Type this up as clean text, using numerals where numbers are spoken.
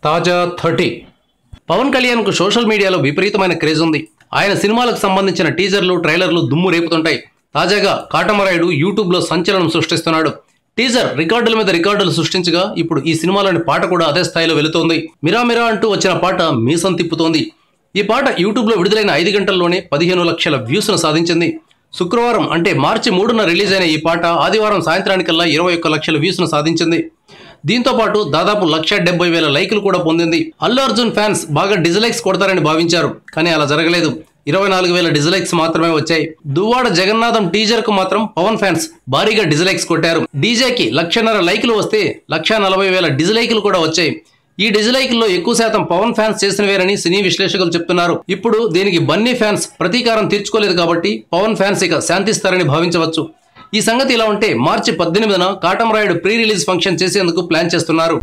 తాజా 30 పవన్ కళ్యాణ్ కు సోషల్ మీడియాలో విపరీతమైన క్రేజ్ ఉంది. ఆయన సినిమాలకు సంబంధించిన టీజర్లు, ట్రైలర్లు దుమ్ము రేపుతుంటాయి. తాజాగా కాటమరాయుడు యూట్యూబ్ లో సంచలనం సృష్టిస్తున్నాడు. టీజర్ రికార్డుల మీద రికార్డులు సృష్టించగా ఇప్పుడు ఈ సినిమాలోని పాట కూడా అదే స్థాయిలో వెళుతోంది. మిరా మిరా అంటూ వచ్చిన పాట మీసం తిప్పుతోంది. ఈ పాట యూట్యూబ్ లో విడుదలైన 5 గంటల్లోనే 15 లక్షల వ్యూస్ ను సాధించింది. శుక్రవారం అంటే మార్చి 3న రిలీజ్ అయిన ఈ పాట ఆదివారం సాయంత్రానికల్లా 21 లక్షల వ్యూస్ ను సాధించింది. దీంతో పాటు దాదాపు 1,70,000 లైకులు కూడా పొందింది. అల్లు అర్జున్ ఫ్యాన్స్ బాగా డిజ్లైక్స్ కొడతారని భావించారు, కానీ అలా జరగలేదు. 24,000 డిజ్లైక్స్ మాత్రమే వచ్చాయి. దువ్వాడ జగన్నాథం టీజర్ కు మాత్రం పవన్ ఫ్యాన్స్ భారీగా డిజ్లైక్స్ కొట్టారు. డీజేకి 1,50,000 లైకులు వస్తే 1,40,000 డిజ్లైకులు కూడా వచ్చాయి. ఈ డిజ్లైకుల్లో ఎక్కువ శాతం పవన్ ఫ్యాన్స్ చేసినవేరని సినీ విశ్లేషకులు చెప్తున్నారు. ఇప్పుడు దీనికి బన్నీ ఫ్యాన్స్ ప్రతీకారం తీర్చుకోలేదు కాబట్టి పవన్ ఫ్యాన్స్ ఇక శాంతిస్తారని భావించవచ్చు. ఈ సంగతి ఇలా ఉంటే మార్చి 18న కాటమరాయుడు ప్రీ రిలీజ్ ఫంక్షన్ చేసేందుకు ప్లాన్ చేస్తున్నారు.